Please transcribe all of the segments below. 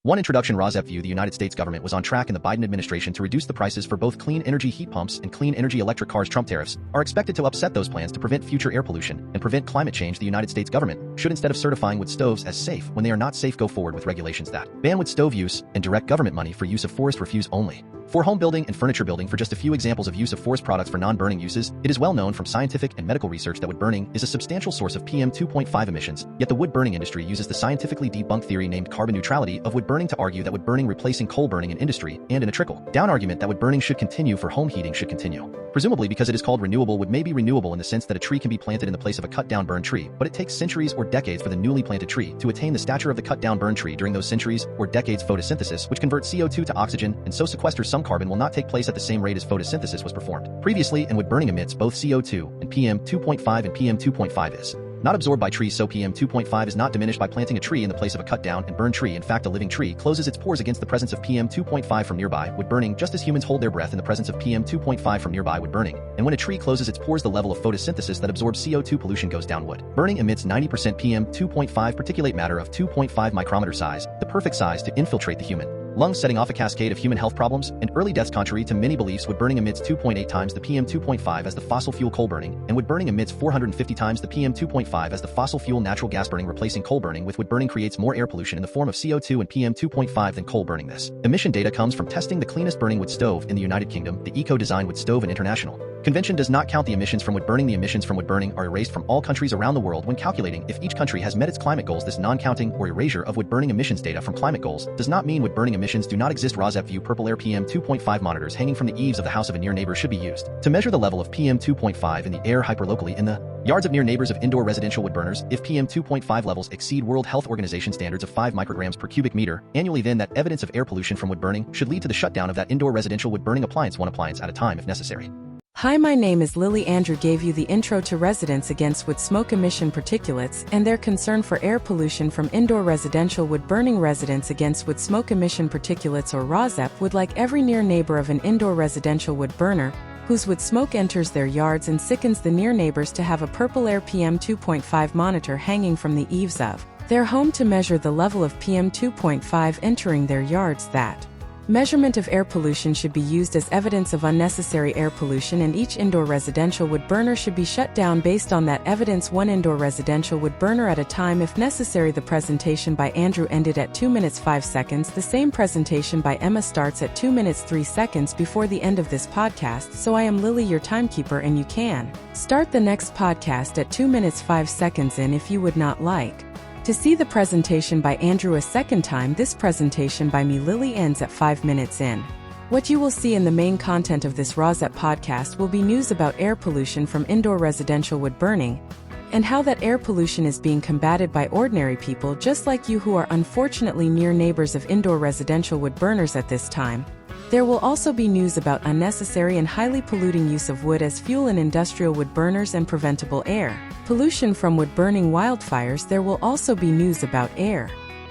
1. Introduction. RAWSEP view the United States government was on track in the Biden administration to reduce the prices for both clean energy heat pumps and clean energy electric cars. Trump tariffs are expected to upset those plans to prevent future air pollution and prevent climate change. The United States government should, instead of certifying wood stoves as safe when they are not safe, go forward with regulations that ban wood stove use and direct government money for use of forest refuse only. For home building and furniture building, for just a few examples of use of forest products for non-burning uses, it is well known from scientific and medical research that wood burning is a substantial source of PM 2.5 emissions, yet the wood burning industry uses the scientifically debunked theory named carbon neutrality of wood burning to argue that wood burning replacing coal burning in industry and in a trickle-down argument that wood burning should continue for home heating should continue. Presumably because it is called renewable, wood may be renewable in the sense that a tree can be planted in the place of a cut-down burned tree, but it takes centuries or decades for the newly planted tree to attain the stature of the cut-down burned tree. During those centuries or decades, photosynthesis, which converts CO2 to oxygen and so sequesters some carbon, will not take place at the same rate as photosynthesis was performed previously, and wood burning emits both CO2 and PM 2.5, and PM 2.5 is not absorbed by trees, so PM 2.5 is not diminished by planting a tree in the place of a cut-down and burned tree. In fact, a living tree closes its pores against the presence of PM 2.5 from nearby wood burning, just as humans hold their breath in the presence of PM 2.5 from nearby wood burning. And when a tree closes its pores, the level of photosynthesis that absorbs CO2 pollution goes down. Wood burning emits 90% PM 2.5 particulate matter of 2.5 micrometer size, the perfect size to infiltrate the human lungs, setting off a cascade of human health problems and early deaths. Contrary to many beliefs, wood burning emits 2.8 times the PM 2.5 as the fossil fuel coal burning, and wood burning emits 450 times the PM 2.5 as the fossil fuel natural gas burning. Replacing coal burning with wood burning creates more air pollution in the form of CO2 and PM 2.5 than coal burning. This emission data comes from testing the cleanest burning wood stove in the United Kingdom, the eco-design wood stove, and international convention does not count the emissions from wood burning. The emissions from wood burning are erased from all countries around the world when calculating if each country has met its climate goals. This non-counting or erasure of wood burning emissions data from climate goals does not mean wood burning emissions do not exist. RAWSEP view purple air PM 2.5 monitors hanging from the eaves of the house of a near neighbor should be used to measure the level of PM 2.5 in the air hyperlocally in the yards of near neighbors of indoor residential wood burners. If PM 2.5 levels exceed World Health Organization standards of 5 micrograms per cubic meter annually, then that evidence of air pollution from wood burning should lead to the shutdown of that indoor residential wood burning appliance, one appliance at a time if necessary. Hi, my name is Lily. Andrew gave you the intro to Residents Against Wood Smoke Emission Particulates and their concern for air pollution from indoor residential wood burning. Residents Against Wood Smoke Emission Particulates, or RAWSEP, would like every near neighbor of an indoor residential wood burner whose wood smoke enters their yards and sickens the near neighbors to have a purple air PM 2.5 monitor hanging from the eaves of their home to measure the level of PM 2.5 entering their yards. That measurement of air pollution should be used as evidence of unnecessary air pollution, and each indoor residential wood burner should be shut down based on that evidence, one indoor residential wood burner at a time if necessary. The presentation by Andrew ended at 2 minutes 5 seconds. The same presentation by Emma starts at 2 minutes 3 seconds before the end of this podcast. So I am Lily, your timekeeper, and you can start the next podcast at 2 minutes 5 seconds in if you would not like to see the presentation by Andrew a second time. This presentation by me, Lily, ends at 5 minutes in. What you will see in the main content of this RAWSEP podcast will be news about air pollution from indoor residential wood burning and how that air pollution is being combated by ordinary people just like you who are unfortunately near neighbors of indoor residential wood burners at this time. There will also be news about unnecessary and highly polluting use of wood as fuel in industrial wood burners and preventable air pollution from wood burning wildfires. There will also be news about air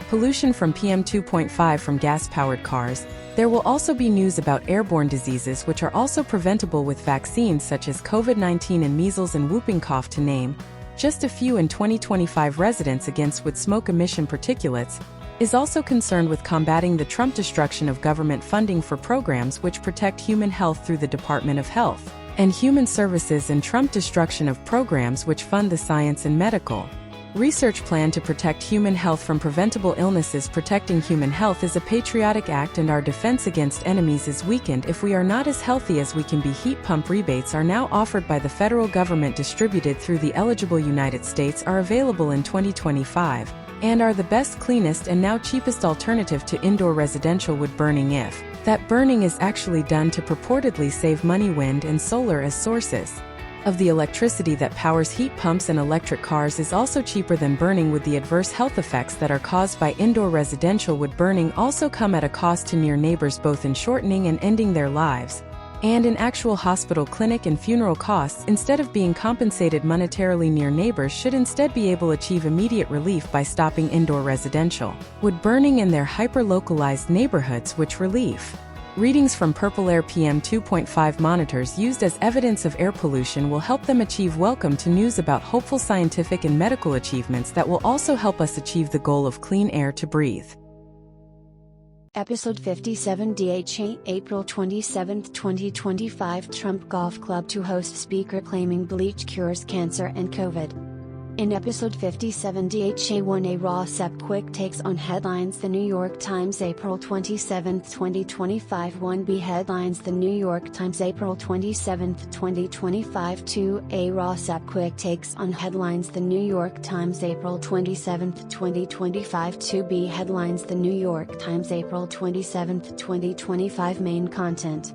pollution from PM 2.5 from gas-powered cars. There will also be news about airborne diseases which are also preventable with vaccines such as COVID-19 and measles and whooping cough, to name just a few. In 2025, Residents Against Wood Smoke Emission Particulates is also concerned with combating the Trump destruction of government funding for programs which protect human health through the Department of Health and Human Services, and Trump destruction of programs which fund the science and medical research plan to protect human health from preventable illnesses. Protecting human health is a patriotic act, and our defense against enemies is weakened if we are not as healthy as we can be. Heat pump rebates are now offered by the federal government, distributed through the eligible United States, are available in 2025, and are the best, cleanest, and now cheapest alternative to indoor residential wood burning if that burning is actually done to purportedly save money. Wind and solar as sources of the electricity that powers heat pumps and electric cars is also cheaper than burning wood. The adverse health effects that are caused by indoor residential wood burning also come at a cost to near neighbors, both in shortening and ending their lives, and in actual hospital, clinic, and funeral costs. Instead of being compensated monetarily, near neighbors should instead be able to achieve immediate relief by stopping indoor residential wood burning in their hyper-localized neighborhoods, which relief readings from purple air PM 2.5 monitors used as evidence of air pollution will help them achieve. Welcome to news about hopeful scientific and medical achievements that will also help us achieve the goal of clean air to breathe. Episode 57 DHA April 27, 2025 Trump Golf Club to host speaker claiming bleach cures cancer and COVID. In episode 57 DHA1 a RAWSEP quick takes on headlines The New York Times April 27, 2025 1B headlines The New York Times April 27, 2025 2A RAWSEP quick takes on headlines The New York Times April 27, 2025 2B headlines The New York Times April 27, 2025 main content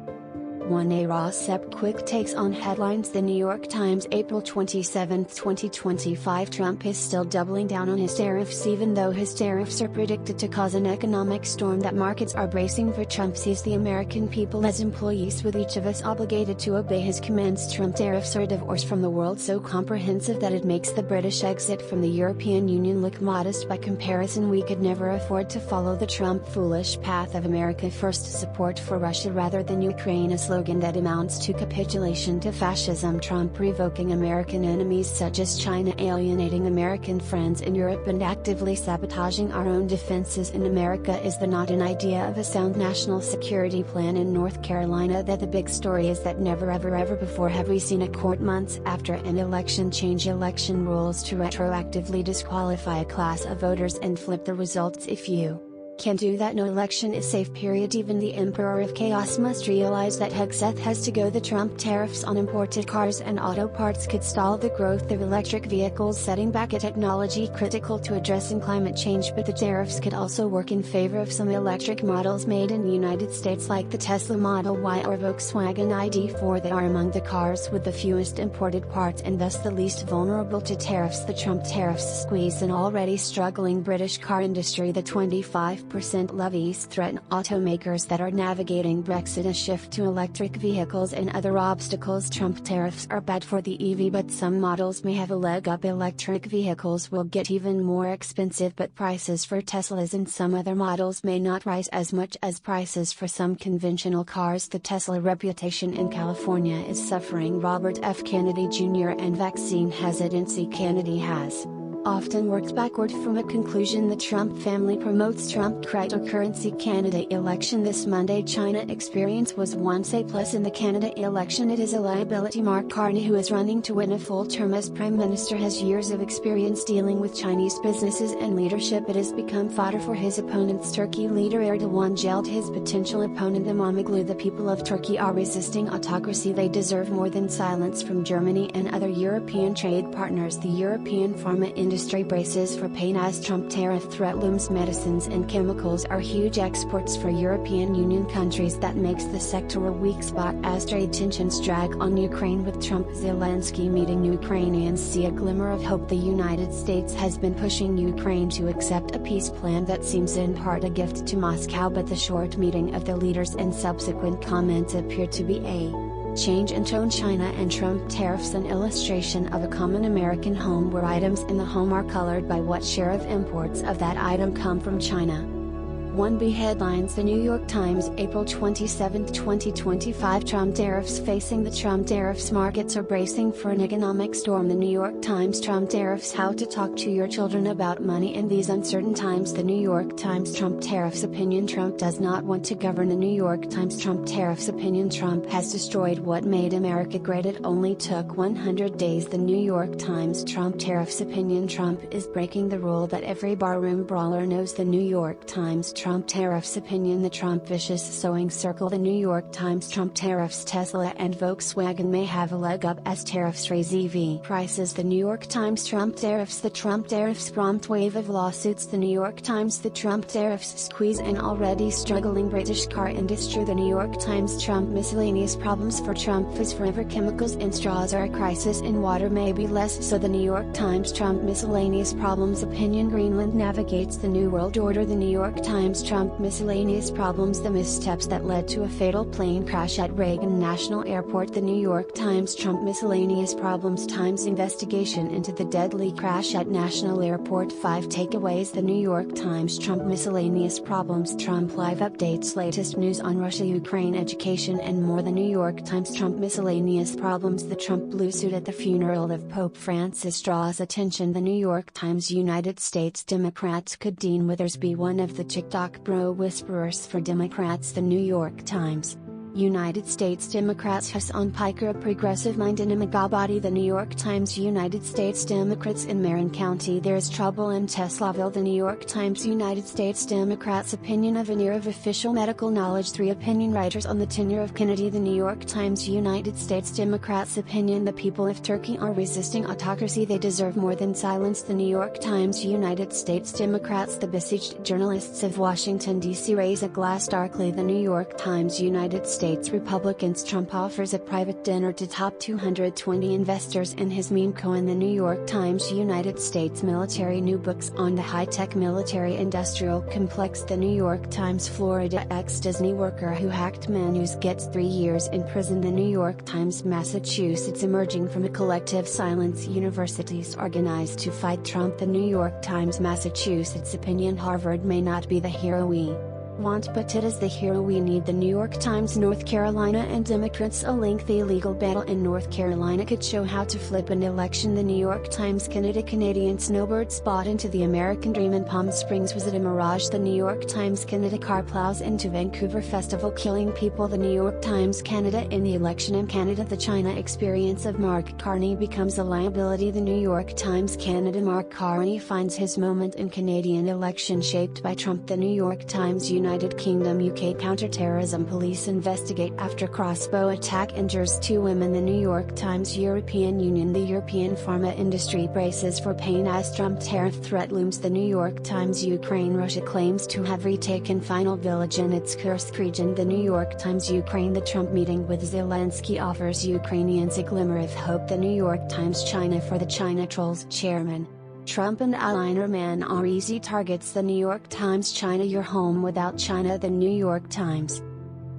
1A RAWSEP quick takes on headlines The New York Times April 27, 2025 Trump is still doubling down on his tariffs even though his tariffs are predicted to cause an economic storm that markets are bracing for. Trump sees the American people as employees with each of us obligated to obey his commands. Trump tariffs are a divorce from the world so comprehensive that it makes the British exit from the European Union look modest by comparison. We could never afford to follow the Trump foolish path of America first support for Russia rather than Ukraine, a slogan that amounts to capitulation to fascism. Trump provoking American enemies such as China, alienating American friends in Europe and actively sabotaging our own defenses in America is not an idea of a sound national security plan in North Carolina. That the big story is that never ever before have we seen a court months after an election change election rules to retroactively disqualify a class of voters and flip the results. If you can do that, no election is safe. Period. Even the emperor of chaos must realize that Hegseth has to go. The Trump tariffs on imported cars and auto parts could stall the growth of electric vehicles, setting back a technology critical to addressing climate change, but the tariffs could also work in favor of some electric models made in the United States like the Tesla Model Y or Volkswagen ID, for they are among the cars with the fewest imported parts and thus the least vulnerable to tariffs. The Trump tariffs squeeze an already struggling British car industry. The 25% levies threaten automakers that are navigating Brexit, a shift to electric vehicles and other obstacles. Trump tariffs are bad for the EV, but some models may have a leg up. Electric vehicles will get even more expensive, but prices for Teslas and some other models may not rise as much as prices for some conventional cars. The Tesla reputation in California is suffering. Robert F. Kennedy Jr. and vaccine hesitancy. Kennedy has often worked backward from a conclusion. The Trump family promotes Trump cryptocurrency. Canada election this Monday. China experience was once a plus in the Canada election. It is a liability. Mark Carney, who is running to win a full term as Prime Minister, has years of experience dealing with Chinese businesses and leadership. It has become fodder for his opponents. Turkey Leader Erdogan jailed his potential opponent Imamoglu. The people of Turkey are resisting autocracy. They deserve more than silence from Germany and other European trade partners. The European Pharma Industry Braces for pain as Trump tariff threat looms. Medicines and chemicals are huge exports for European Union countries. That makes the sector a weak spot as trade tensions drag on Ukraine with Trump Zelensky meeting. Ukrainians see a glimmer of hope. The United States has been pushing Ukraine to accept a peace plan that seems in part a gift to Moscow, but the short meeting of the leaders and subsequent comments appear to be a change in tone. China and Trump tariffs, an illustration of a common American home where items in the home are colored by what share of imports of that item come from China. 1B headlines The New York Times April 27, 2025 Trump tariffs facing the Trump tariffs markets are bracing for an economic storm. The New York Times Trump tariffs how to talk to your children about money in these uncertain times. The New York Times Trump tariffs opinion Trump does not want to govern. The New York Times Trump tariffs opinion Trump has destroyed what made America great. It only took 100 days. The New York Times Trump tariffs opinion Trump is breaking the rule that every barroom brawler knows. The New York Times Trump tariffs opinion the Trump vicious sewing circle. The New York Times Trump tariffs Tesla and Volkswagen may have a leg up as tariffs raise EV prices. The New York Times Trump tariffs The Trump tariffs prompt wave of lawsuits. The New York Times The Trump tariffs squeeze an already struggling British car industry. The New York Times Trump miscellaneous problems for Trump fizz forever. Chemicals in straws are a crisis in water, maybe less so. The New York Times Trump miscellaneous problems opinion Greenland navigates the New World Order. The New York Times Trump miscellaneous problems the missteps that led to a fatal plane crash at Reagan National Airport. The New York Times Trump miscellaneous problems Times investigation into the deadly crash at National Airport. 5 takeaways. The New York Times Trump miscellaneous problems Trump live updates latest news on Russia, Ukraine, education and more. The New York Times Trump miscellaneous problems The Trump blue suit at the funeral of Pope Francis draws attention. The New York Times United States Democrats could Dean Withers be one of the TikTok shock bro-whisperers for Democrats. The New York Times. United States Democrats Hassan Piker, a progressive mind in Imamoglu. The New York Times. United States Democrats in Marin County. There's trouble in Teslaville. The New York Times. United States Democrats opinion of an era of official medical knowledge. 3 opinion writers on the tenure of Kennedy. The New York Times. United States Democrats opinion the people of Turkey are resisting autocracy. They deserve more than silence. The New York Times. United States Democrats. The besieged journalists of Washington, D.C. raise a glass darkly. The New York Times. United States Republicans. Trump offers a private dinner to top 220 investors in his meme coin. The New York Times. United States military. New books on the high-tech military-industrial complex. The New York Times. Florida ex-Disney worker who hacked menus gets 3 years in prison. The New York Times. Massachusetts emerging from a collective silence. Universities organized to fight Trump. The New York Times. Massachusetts opinion Harvard may not be the hero we want, but it is the hero we need. The New York Times. North Carolina and Democrats. A lengthy legal battle in North Carolina could show how to flip an election. The New York Times. Canadian snowbird spot into the American dream in Palm Springs. Was it a mirage? The New York Times. Canada car plows into Vancouver festival killing people. The New York Times. Canada in the election in Canada. The China experience of Mark Carney becomes a liability. The New York Times. Canada. Mark Carney finds his moment in Canadian election shaped by Trump. The New York Times. United Kingdom. UK counter-terrorism police investigate after crossbow attack injures 2 women. The New York Times. European Union. The European Pharma Industry braces for pain as Trump tariff threat looms. The New York Times. Ukraine. Russia claims to have retaken final village in its Kursk region. The New York Times. Ukraine. The Trump meeting with Zelensky offers Ukrainians a glimmer of hope. The New York Times. China for the China trolls. Chairman Trump and eyeliner man are easy targets. The New York Times. China your home without China. The New York Times.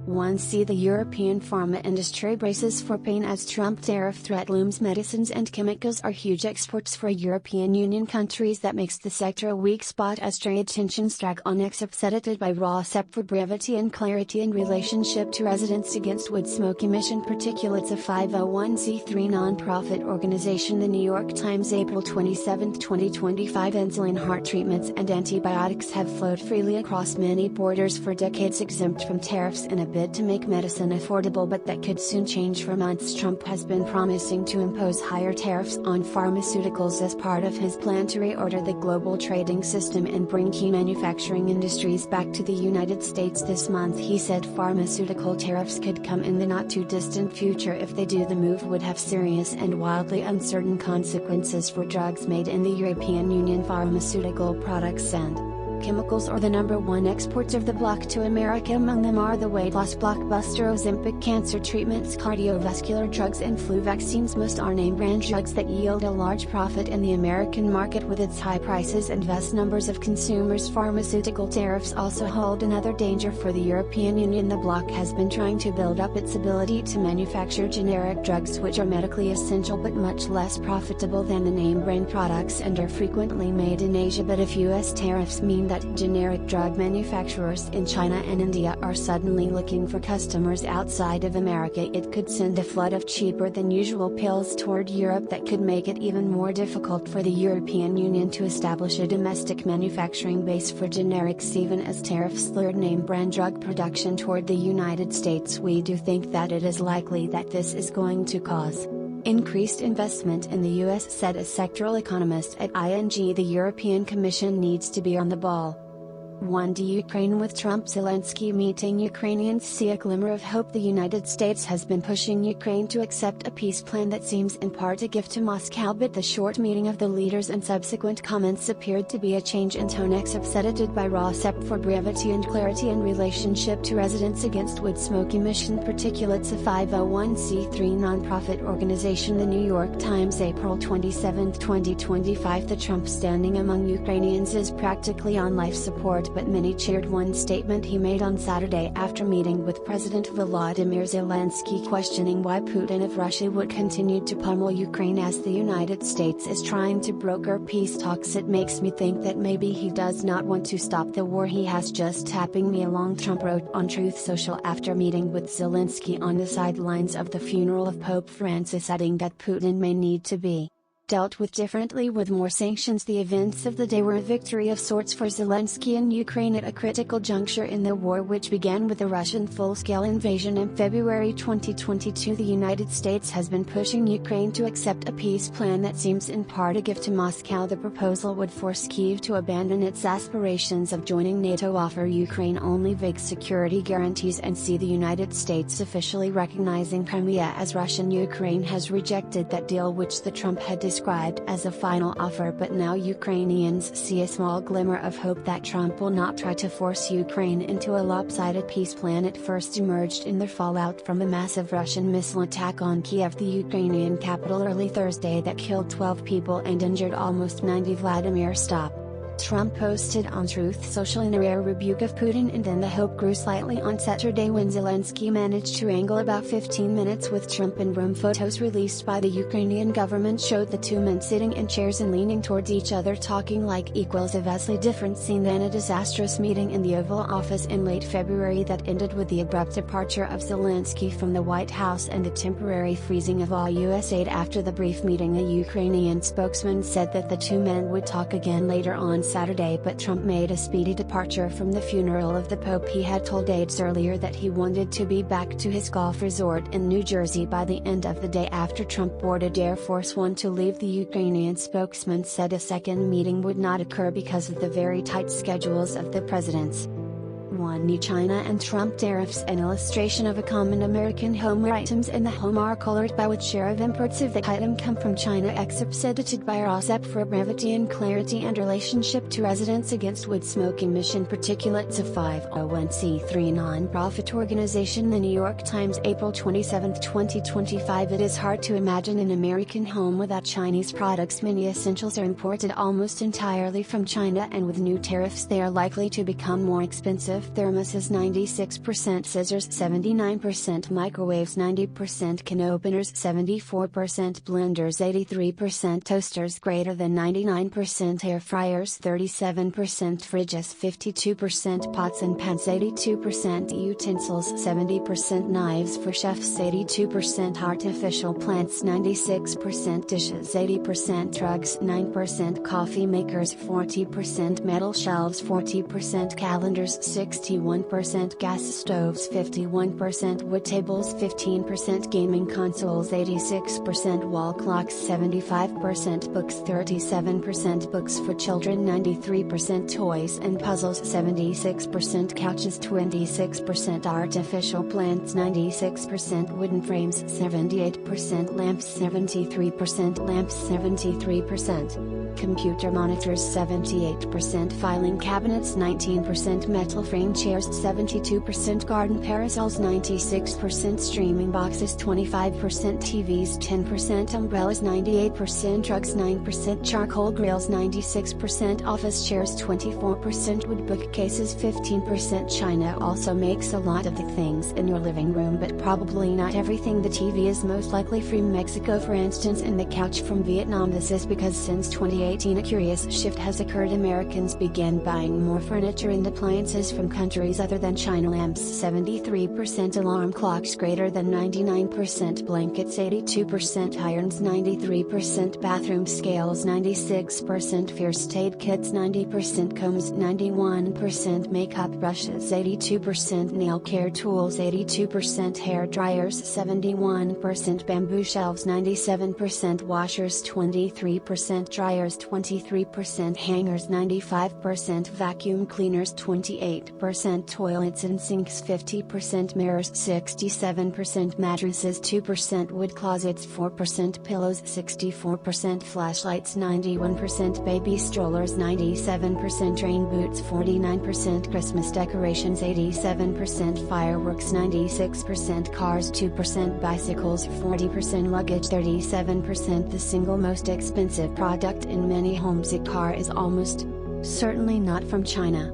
1. See the European Pharma Industry braces for pain as Trump tariff threat looms. Medicines and chemicals are huge exports for European Union countries. That makes the sector a weak spot as trade tensions drag on. Accepted by RAWSEP for brevity and clarity in relationship to residents against wood smoke emission particulates. A 501c3 non-profit organization. The New York Times. April 27, 2025. Insulin, heart treatments and antibiotics have flowed freely across many borders for decades, exempt from tariffs in a bid to make medicine affordable, but that could soon change. For months Trump has been promising to impose higher tariffs on pharmaceuticals as part of his plan to reorder the global trading system and bring key manufacturing industries back to the United States. This month he said pharmaceutical tariffs could come in the not-too-distant future. If they do, the move would have serious and wildly uncertain consequences for drugs made in the European Union. Pharmaceutical products and chemicals are the #1 exports of the bloc to America. Among them are the weight loss blockbuster Ozempic, cancer treatments, cardiovascular drugs and flu vaccines. Most are name brand drugs that yield a large profit in the American market with its high prices and vast numbers of consumers. Pharmaceutical tariffs also hold another danger for the European Union. The bloc has been trying to build up its ability to manufacture generic drugs which are medically essential but much less profitable than the name brand products and are frequently made in Asia. But if US tariffs mean that generic drug manufacturers in China and India are suddenly looking for customers outside of America, it could send a flood of cheaper than usual pills toward Europe that could make it even more difficult for the European Union to establish a domestic manufacturing base for generics, even as tariffs lured name brand drug production toward the United States. We do think that it is likely that this is going to cause increased investment in the US, said a sectoral economist at ING. The European Commission needs to be on the ball. 1. Ukraine with Trump Zelensky meeting. Ukrainians see a glimmer of hope. The United States has been pushing Ukraine to accept a peace plan that seems in part a gift to Moscow, but the short meeting of the leaders and subsequent comments appeared to be a change in tone. Accepted by RAWSEP for brevity and clarity in relationship to residents against wood smoke emission particulates. A 501c3 non-profit organization. The New York Times. April 27, 2025. The Trump standing among Ukrainians is practically on life support, but many cheered one statement he made on Saturday after meeting with President Volodymyr Zelensky, questioning why Putin of Russia would continue to pummel Ukraine as the United States is trying to broker peace talks. It makes me think that maybe he does not want to stop the war. He has just tapping me along, Trump wrote on Truth Social after meeting with Zelensky on the sidelines of the funeral of Pope Francis, adding that Putin may need to be dealt with differently with more sanctions. The events of the day were a victory of sorts for Zelensky in Ukraine at a critical juncture in the war, which began with the Russian full-scale invasion in February 2022. The United States has been pushing Ukraine to accept a peace plan that seems in part a gift to Moscow. The proposal would force Kyiv to abandon its aspirations of joining NATO, offer Ukraine only vague security guarantees, and see the United States officially recognizing Crimea as Russian. Ukraine has rejected that deal, which the Trump had described as a final offer, but now Ukrainians see a small glimmer of hope that Trump will not try to force Ukraine into a lopsided peace plan. It first emerged in the fallout from a massive Russian missile attack on Kiev, the Ukrainian capital, early Thursday that killed 12 people and injured almost 90. Vladimir Stop. Trump posted on Truth Social in a rare rebuke of Putin, and then the hope grew slightly on Saturday when Zelensky managed to wrangle about 15 minutes with Trump in room. Photos released by the Ukrainian government showed the two men sitting in chairs and leaning towards each other, talking like equals, a vastly different scene than a disastrous meeting in the Oval Office in late February that ended with the abrupt departure of Zelensky from the White House and the temporary freezing of all U.S. aid. After the brief meeting, a Ukrainian spokesman said that the two men would talk again later on Saturday, but Trump made a speedy departure from the funeral of the Pope. He had told aides earlier that he wanted to be back to his golf resort in New Jersey by the end of the day after Trump boarded Air Force One to leave. The Ukrainian spokesman said a second meeting would not occur because of the very tight schedules of the presidents. 1. China and Trump tariffs. An illustration of a common American home where items in the home are colored by what share of imports of the item come from China. Excerpts edited by RAWSEP for brevity and clarity and relationship to residents against wood smoke emission particulates of 501c3 non-profit organization. The New York Times, April 27, 2025. It is hard to imagine an American home without Chinese products. Many essentials are imported almost entirely from China, and with new tariffs they are likely to become more expensive. Thermoses 96%, scissors 79%, microwaves 90%, can openers 74%, blenders 83%, toasters greater than 99%, air fryers 37%, fridges 52%, pots and pans 82%, utensils 70%, knives for chefs 82%, artificial plants 96%, dishes 80%, rugs 9%, coffee makers 40%, metal shelves 40%, calendars 61%, gas stoves 51%, wood tables 15%, gaming consoles 86%, wall clocks 75%, books 37%, books for children 93%, toys and puzzles 76%, couches 26%, artificial plants 96%, wooden frames 78%, lamps 73%, lamps 73%, computer monitors 78%, filing cabinets 19%, metal frame chairs 72%, garden parasols 96%, streaming boxes 25%, TVs 10%, umbrellas 98%, rugs 9%, charcoal grills 96%, office chairs 24%, wood bookcases 15%. China also makes a lot of the things in your living room, but probably not everything. The TV is most likely from Mexico, for instance, and the couch from Vietnam. This is because since 2018 a curious shift has occurred. Americans began buying more furniture and appliances from countries other than China. Lamps 73%, alarm clocks greater than 99%, blankets 82%, irons 93%, bathroom scales 96%, first aid kits 90%, combs 91%, makeup brushes 82%, nail care tools 82%, hair dryers 71%, bamboo shelves 97%, washers 23%, dryers 23%, hangers 95%, vacuum cleaners 28%, toilets and sinks 50%, mirrors 67%, mattresses 2%, wood closets 4%, pillows 64%, flashlights 91%, baby strollers 97%, rain boots 49%, Christmas decorations 87%, fireworks 96%, cars 2%, bicycles 40%, luggage 37%. The single most expensive product in many homes, a car, is almost certainly not from China.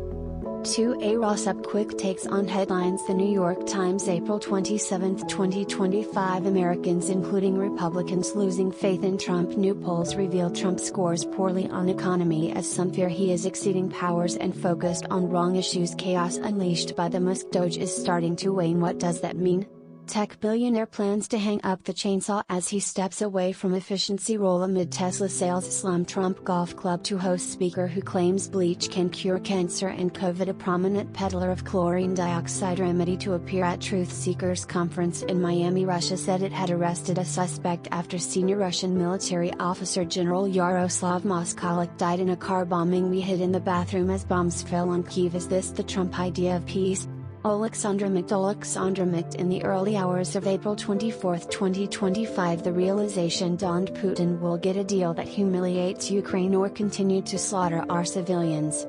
2. A RAWSEP quick takes on headlines. The New York Times, April 27, 2025. Americans, including Republicans, losing faith in Trump. New polls reveal Trump scores poorly on economy as some fear he is exceeding powers and focused on wrong issues. Chaos unleashed by the Musk Doge is starting to wane. What does that mean? Tech billionaire plans to hang up the chainsaw as he steps away from efficiency role amid Tesla sales slump. Trump Golf Club to host speaker who claims bleach can cure cancer and COVID. A prominent peddler of chlorine dioxide remedy to appear at Truth Seekers conference in Miami. Russia said it had arrested a suspect after senior Russian military officer General Yaroslav Moskalik died in a car bombing. We hid in the bathroom as bombs fell on Kyiv. Is this the Trump idea of peace? Alexandra Mikt. In the early hours of April 24, 2025, the realization dawned: Putin will get a deal that humiliates Ukraine or continue to slaughter our civilians.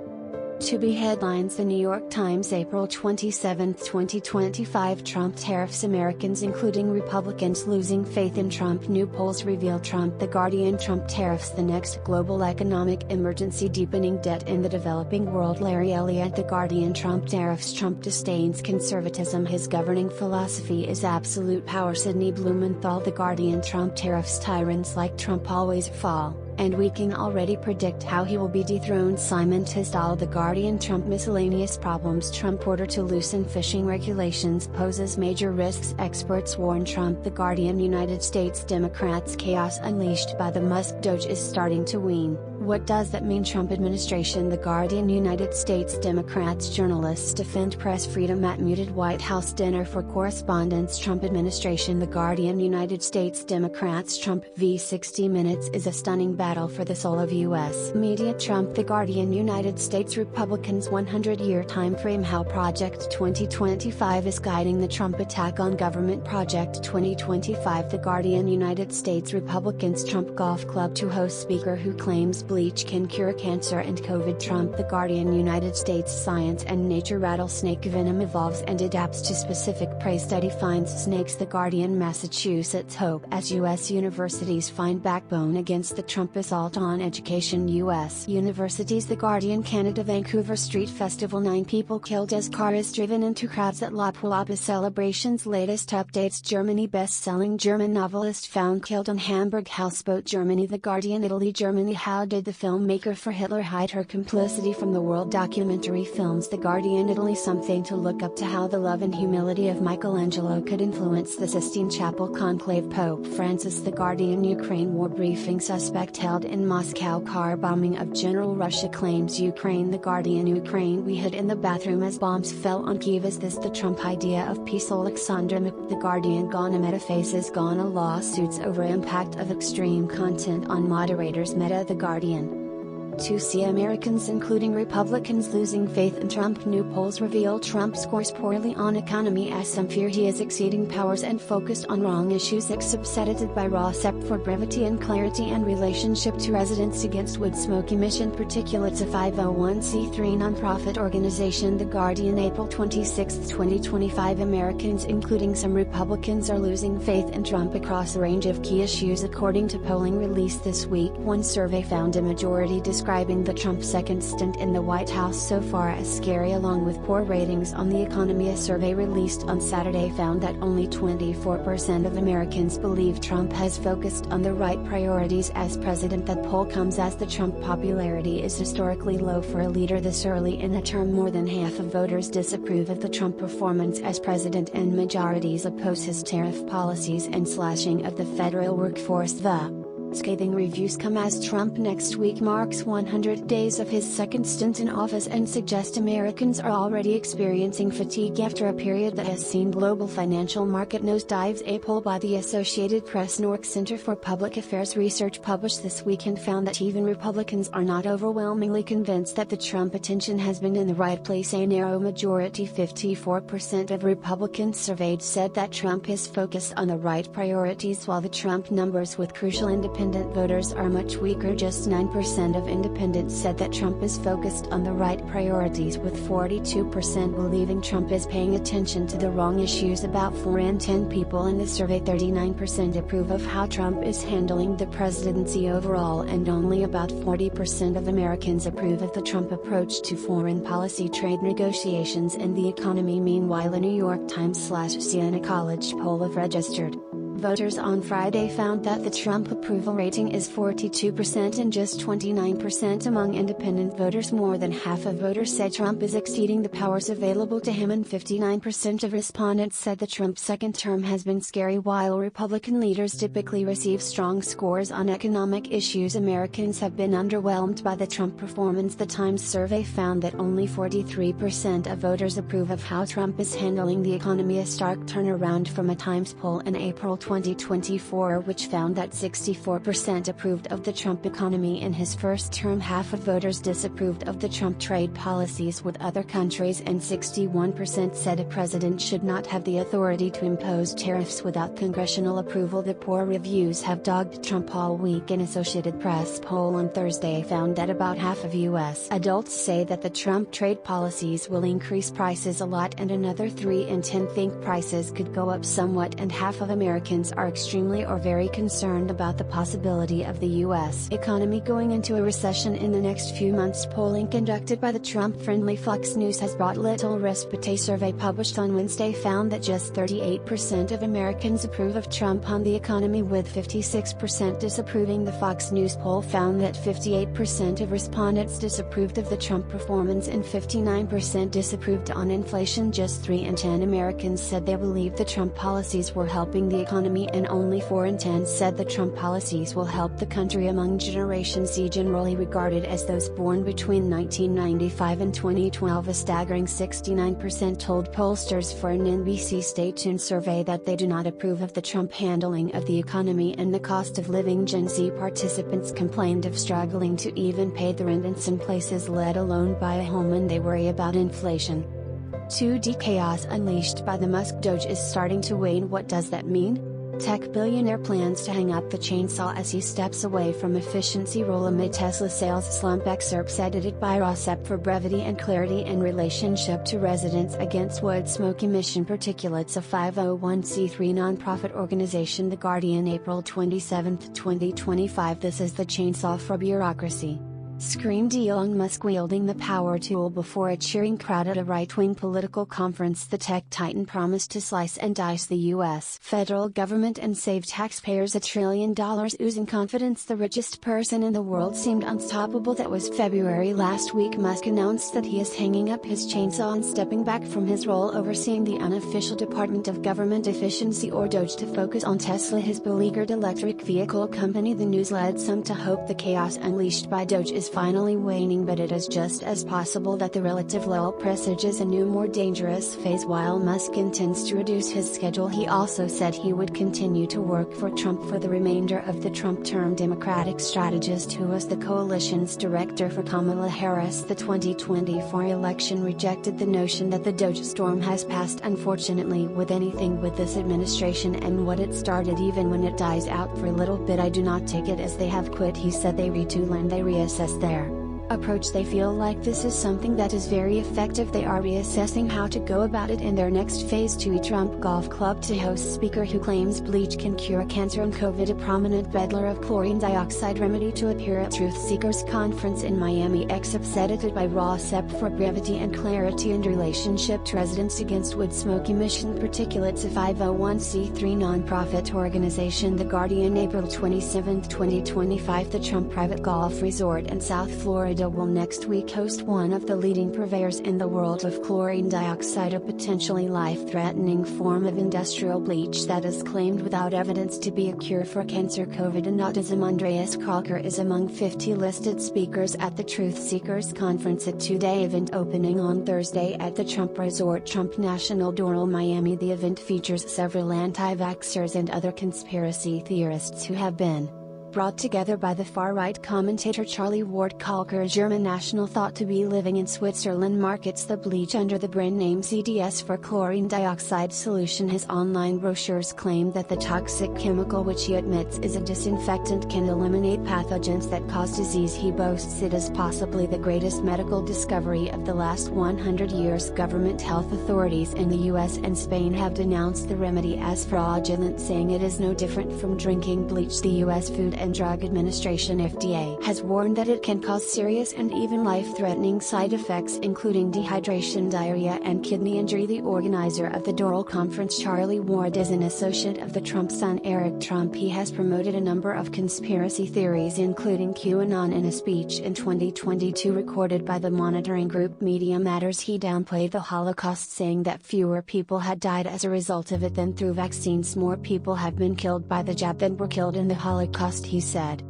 To be headlines: The New York Times, April 27, 2025. Trump tariffs Americans including Republicans losing faith in Trump. New polls reveal Trump. The Guardian. Trump tariffs the next global economic emergency, deepening debt in the developing world. Larry Elliott. The Guardian. Trump tariffs. Trump disdains conservatism, his governing philosophy is absolute power. Sidney Blumenthal. The Guardian. Trump tariffs. Tyrants like Trump always fall, and we can already predict how he will be dethroned. Simon Tisdall. The Guardian. Trump miscellaneous problems. Trump order to loosen fishing regulations poses major risks, experts warn. Trump. The Guardian. United States Democrats. Chaos unleashed by the Musk Doge is starting to wane. What does that mean? Trump administration. The Guardian. United States Democrats. Journalists defend press freedom at muted White House dinner for correspondents. Trump administration. The Guardian. United States Democrats. Trump v. 60 Minutes is a stunning battle for the soul of U.S. media. Trump. The Guardian. United States Republicans 100-year time frame. How Project 2025 is guiding the Trump attack on government. Project 2025. The Guardian. United States Republicans. Trump Golf Club to host speaker who claims bleach can cure cancer and COVID. Trump. The Guardian. United States Science and Nature. Rattlesnake venom evolves and adapts to specific prey. Study finds snakes. The Guardian. Massachusetts hope as U.S. universities find backbone against the Trump assault on education. U.S. universities. The Guardian. Canada. Vancouver Street Festival. 9 people killed as car is driven into crowds at Lollapalooza celebrations. Latest updates. Germany. Best-selling German novelist found killed on Hamburg houseboat. Germany. The Guardian. Italy. Germany. How did the filmmaker for Hitler hide her complicity from the world? Documentary films. The Guardian. Italy. Something to look up to how the love and humility of Michelangelo could influence the Sistine Chapel conclave. Pope Francis. The Guardian. Ukraine war briefing. Suspect held in Moscow. Car bombing of general. Russia claims Ukraine. The Guardian. Ukraine. We hid in the bathroom as bombs fell on Kyiv. Is this the Trump idea of peace? Alexandra Mikt. The Guardian. Ghana. Meta faces Ghana lawsuits over impact of extreme content on moderators. Meta. The Guardian. To see Americans including Republicans losing faith in Trump. New polls reveal Trump scores poorly on economy as some fear he is exceeding powers and focused on wrong issues. Except edited by RAWSEP for brevity and clarity and relationship to residents against wood smoke emission particulates. A 501c3 nonprofit organization. The Guardian. April 26, 2025. Americans including some Republicans are losing faith in Trump across a range of key issues according to polling released this week. One survey found a majority describing the Trump second stint in the White House so far as scary along with poor ratings on the economy. A survey released on Saturday found that only 24% of Americans believe Trump has focused on the right priorities as president. That poll comes as the Trump popularity is historically low for a leader this early in a term. More than half of voters disapprove of the Trump performance as president and majorities oppose his tariff policies and slashing of the federal workforce. The scathing reviews come as Trump next week marks 100 days of his second stint in office and suggest Americans are already experiencing fatigue after a period that has seen global financial market nosedives. A poll by the Associated Press Newark Center for Public Affairs Research published this weekend found that even Republicans are not overwhelmingly convinced that the Trump attention has been in the right place. A narrow majority, 54% of Republicans surveyed, said that Trump is focused on the right priorities, while the Trump numbers with crucial independent voters are much weaker. Just 9% of independents said that Trump is focused on the right priorities, with 42% believing Trump is paying attention to the wrong issues. About 4 in 10 people in the survey, 39%, approve of how Trump is handling the presidency overall, and only about 40% of Americans approve of the Trump approach to foreign policy, trade negotiations and the economy. Meanwhile, a New York Times/Siena College poll of registered Voters on Friday found that the Trump approval rating is 42% and just 29% among independent voters. More than half of voters said Trump is exceeding the powers available to him, and 59% of respondents said the Trump second term has been scary. While Republican leaders typically receive strong scores on economic issues, Americans have been underwhelmed by the Trump performance. The Times survey found that only 43% of voters approve of how Trump is handling the economy, a stark turnaround from a Times poll in April 2024 which found that 64% approved of the Trump economy in his first term. Half of voters disapproved of the Trump trade policies with other countries, and 61% said a president should not have the authority to impose tariffs without congressional approval. The poor reviews have dogged Trump all week. An Associated Press poll on Thursday found that about half of U.S. adults say that the Trump trade policies will increase prices a lot, and another 3 in 10 think prices could go up somewhat, and half of Americans are extremely or very concerned about the possibility of the U.S. economy going into a recession in the next few months. Polling conducted by the Trump-friendly Fox News has brought little respite. A survey published on Wednesday found that just 38% of Americans approve of Trump on the economy, with 56% disapproving. The Fox News poll found that 58% of respondents disapproved of the Trump performance and 59% disapproved on inflation. Just 3 in 10 Americans said they believed the Trump policies were helping the economy, and only 4 in 10 said the Trump policies will help the country. Among Generation Z, generally regarded as those born between 1995 and 2012, a staggering 69% told pollsters for an NBC Stay Tuned survey that they do not approve of the Trump handling of the economy and the cost of living. Gen Z participants complained of struggling to even pay the rent in some places, let alone buy a home, and they worry about inflation. 2D chaos unleashed by the Musk Doge is starting to wane. What does that mean? Tech billionaire plans to hang up the chainsaw as he steps away from efficiency role amid Tesla sales slump. Excerpts edited by RAWSEP for brevity and clarity in relationship to Residents Against Wood Smoke Emission Particulates, a 501c3 nonprofit organization. The Guardian, April 27, 2025. This is the chainsaw for bureaucracy, screamed Elon Musk, wielding the power tool before a cheering crowd at a right-wing political conference. The tech titan promised to slice and dice the U.S. federal government and save taxpayers $1 trillion. Oozing confidence, the richest person in the world seemed unstoppable. That was February. Last week, Musk announced that he is hanging up his chainsaw and stepping back from his role overseeing the unofficial Department of Government Efficiency, or DOGE, to focus on Tesla, his beleaguered electric vehicle company. The news led some to hope the chaos unleashed by DOGE is finally waning, but it is just as possible that the relative lull presages a new, more dangerous phase. While Musk intends to reduce his schedule, he also said he would continue to work for Trump for the remainder of the Trump term. Democratic strategist who was the coalition's director for Kamala Harris' the 2024 election rejected the notion that the DOGE storm has passed. Unfortunately, with anything with this administration and what it started, even when it dies out for a little bit, I do not take it as they have quit. He said they retool and they reassess their approach. They feel like this is something that is very effective. They are reassessing how to go about it in their next phase. To Trump Golf Club to host speaker who claims bleach can cure cancer and COVID. A prominent peddler of chlorine dioxide remedy to appear at Truth Seekers Conference in Miami. Excerpts edited by RAWSEP for brevity and clarity in relationship to Residents Against Wood Smoke Emission Particulates, a 501c3 nonprofit organization. The Guardian, April 27, 2025. The Trump private golf resort in South Florida will next week host one of the leading purveyors in the world of chlorine dioxide, a potentially life-threatening form of industrial bleach that is claimed without evidence to be a cure for cancer, COVID, and autism. Andreas Kalker is among 50 listed speakers at the Truth Seekers Conference, a 2-day event opening on Thursday at the Trump Resort, Trump National Doral, Miami. The event features several anti-vaxxers and other conspiracy theorists who have been brought together by the far-right commentator Charlie Ward. Kalker, a German national thought to be living in Switzerland, markets the bleach under the brand name CDS for chlorine dioxide solution. His online brochures claim that the toxic chemical, which he admits is a disinfectant, can eliminate pathogens that cause disease. He boasts it is possibly the greatest medical discovery of the last 100 years. Government health authorities in the US and Spain have denounced the remedy as fraudulent, saying it is no different from drinking bleach. The US Food and Drug Administration (FDA) has warned that it can cause serious and even life-threatening side effects including dehydration, diarrhea and kidney injury. The organizer of the Doral Conference, Charlie Ward, is an associate of the Trump son Eric Trump. He has promoted a number of conspiracy theories including QAnon. In a speech in 2022 recorded by the monitoring group Media Matters, he downplayed the Holocaust, saying that fewer people had died as a result of it than through vaccines. More people have been killed by the jab than were killed in the Holocaust, he said.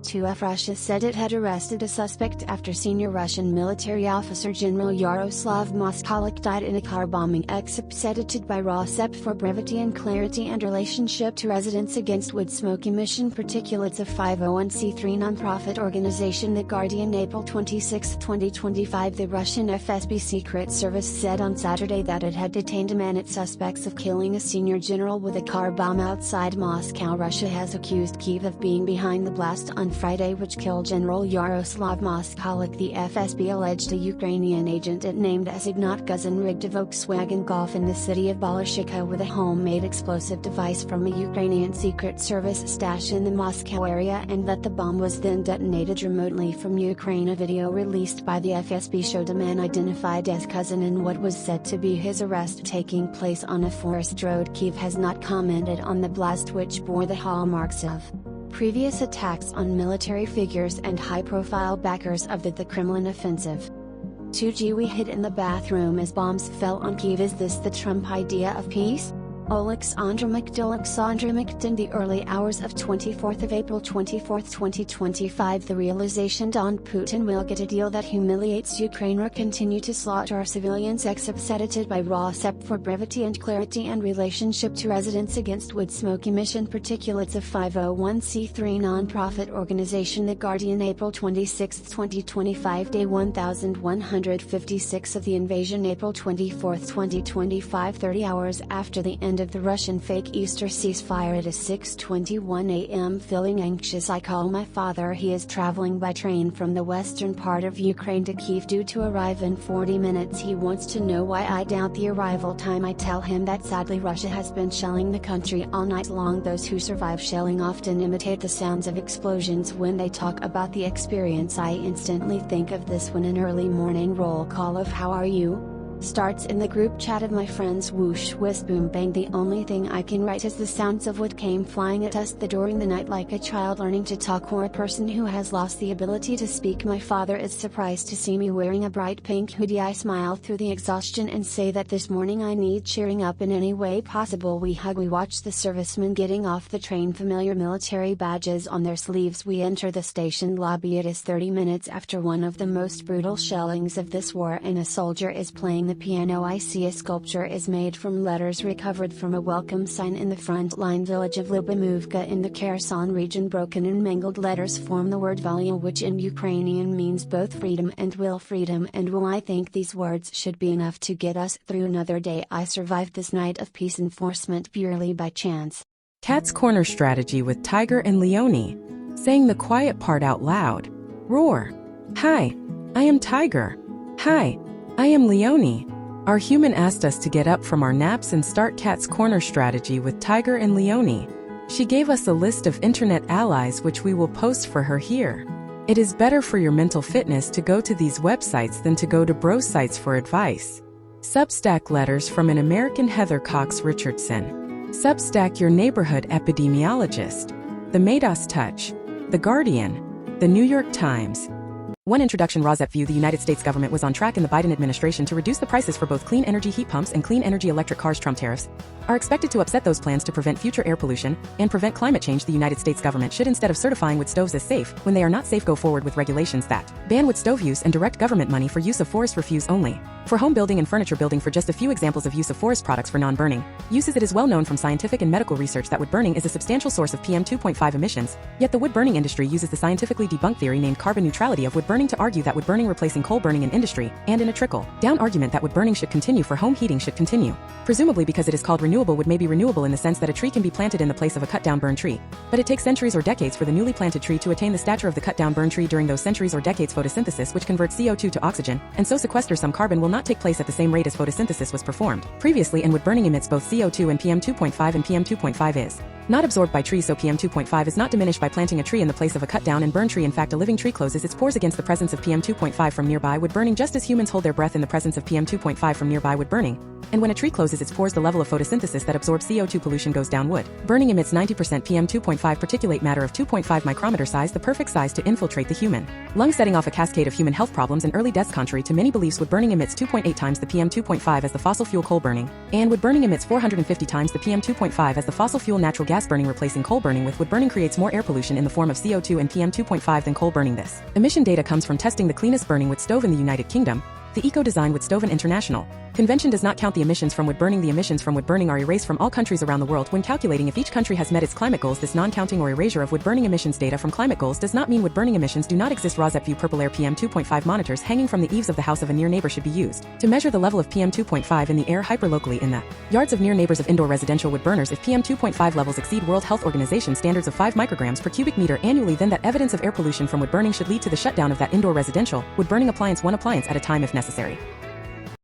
2F Russia said it had arrested a suspect after senior Russian military officer General Yaroslav Moskalik died in a car bombing. Excerpt edited by RAWSEP for brevity and clarity and relationship to residents against wood smoke emission particulates. A 501c3 nonprofit organization, The Guardian, April 26, 2025. The Russian FSB Secret Service said on Saturday that it had detained a man it suspects of killing a senior general with a car bomb outside Moscow. Russia has accused Kyiv of being behind the blast on Friday which killed General Yaroslav Moskalik. The FSB alleged a Ukrainian agent it named as Ignat Guzin rigged a Volkswagen Golf in the city of Balashikha with a homemade explosive device from a Ukrainian Secret Service stash in the Moscow area, and that the bomb was then detonated remotely from Ukraine. A video released by the FSB showed a man identified as Guzin in what was said to be his arrest taking place on a forest road. Kyiv has not commented on the blast, which bore the hallmarks of previous attacks on military figures and high-profile backers of the Kremlin offensive. 2G we hid in the bathroom as bombs fell on Kyiv. Is this the Trump idea of peace? Alexandra McD in the early hours of 24th of April 2025. The realization dawned: Putin will get a deal that humiliates Ukraine or continue to slaughter our civilians. Excerpt edited by RAWSEP for brevity and clarity and relationship to residents against wood smoke emission particulates. A 501c3 non-profit organization, The Guardian, April 26, 2025. Day 1156 of the invasion, April 24, 2025. 30 hours after the end of the Russian fake Easter ceasefire at 6:21 a.m. Feeling anxious, I call my father. He is traveling by train from the western part of Ukraine to Kyiv, due to arrive in 40 minutes. He wants to know why I doubt the arrival time. I tell him that sadly Russia has been shelling the country all night long. Those who survive shelling often imitate the sounds of explosions when they talk about the experience. I instantly think of this when an early morning roll call of "How are you?" starts in the group chat of my friends. Whoosh, whiz, boom, bang. The only thing I can write is the sounds of what came flying at us during the night, like a child learning to talk or a person who has lost the ability to speak. My father is surprised to see me wearing a bright pink hoodie. I smile through the exhaustion and say that this morning I need cheering up in any way possible. We hug. We watch the servicemen getting off the train, familiar military badges on their sleeves. We enter the station lobby. It is 30 minutes after one of the most brutal shellings of this war, and a soldier is playing the piano. I see a sculpture is made from letters recovered from a welcome sign in the frontline village of Lyubomovka in the Kherson region. Broken and mangled letters form the word volia, which in Ukrainian means both freedom and will. Freedom and will. I think these words should be enough to get us through another day. I survived this night of peace enforcement purely by chance. Cat's Corner strategy with Tiger and Leone. Saying the quiet part out loud. Roar. Hi, I am Tiger. Hi, I am Leone. Our human asked us to get up from our naps and start Cat's Corner strategy with Tiger and Leone. She gave us a list of internet allies which we will post for her here. It is better for your mental fitness to go to these websites than to go to bro sites for advice. Substack letters from an American Heather Cox Richardson. Substack your neighborhood epidemiologist. The Mados Touch. The Guardian. The New York Times. One introduction. RAWSEP view: the United States government was on track in the Biden administration to reduce the prices for both clean energy heat pumps and clean energy electric cars. Trump tariffs are expected to upset those plans to prevent future air pollution and prevent climate change. The United States government should, instead of certifying wood stoves as safe when they are not safe, go forward with regulations that ban wood stove use and direct government money for use of forest refuse only. For home building and furniture building, for just a few examples of use of forest products for non-burning uses. It is well known from scientific and medical research that wood burning is a substantial source of PM 2.5 emissions, yet the wood burning industry uses the scientifically debunked theory named carbon neutrality of wood burning to argue that wood burning replacing coal burning in industry, and in a trickle-down argument that wood burning should continue for home heating should continue, presumably because it is called renewable renewable wood may be renewable in the sense that a tree can be planted in the place of a cut-down burn tree. But it takes centuries or decades for the newly planted tree to attain the stature of the cut-down burn tree. During those centuries or decades, photosynthesis, which converts CO2 to oxygen, and so sequesters some carbon, will not take place at the same rate as photosynthesis was performed previously, and wood burning emits both CO2 and PM2.5, and PM2.5 is not absorbed by trees, so PM2.5 is not diminished by planting a tree in the place of a cut-down and burn tree. In fact, a living tree closes its pores against the presence of PM2.5 from nearby wood burning, just as humans hold their breath in the presence of PM2.5 from nearby wood burning. And when a tree closes its pores, the level of photosynthesis that absorbs CO2 pollution goes down. Wood burning emits 90% PM2.5 particulate matter of 2.5 micrometer size, the perfect size to infiltrate the human lung, setting off a cascade of human health problems and early deaths. Contrary to many beliefs, wood burning emits 2.8 times the PM2.5 as the fossil fuel coal burning, and wood burning emits 450 times the PM2.5 as the fossil fuel natural gas burning. Replacing coal burning with wood burning creates more air pollution in the form of CO2 and PM2.5 than coal burning. This emission data comes from testing the cleanest burning wood stove in the United Kingdom, the Eco-Design Wood Stove and International Convention does not count the emissions from wood burning. The emissions from wood burning are erased from all countries around the world when calculating if each country has met its climate goals. This non-counting or erasure of wood burning emissions data from climate goals does not mean wood burning emissions do not exist. RAWSEP view purple air PM2.5 monitors hanging from the eaves of the house of a near neighbor should be used to measure the level of PM2.5 in the air hyperlocally in the yards of near neighbors of indoor residential wood burners. If PM2.5 levels exceed World Health Organization standards of 5 micrograms per cubic meter annually, then that evidence of air pollution from wood burning should lead to the shutdown of that indoor residential wood burning appliance, one appliance at a time if necessary.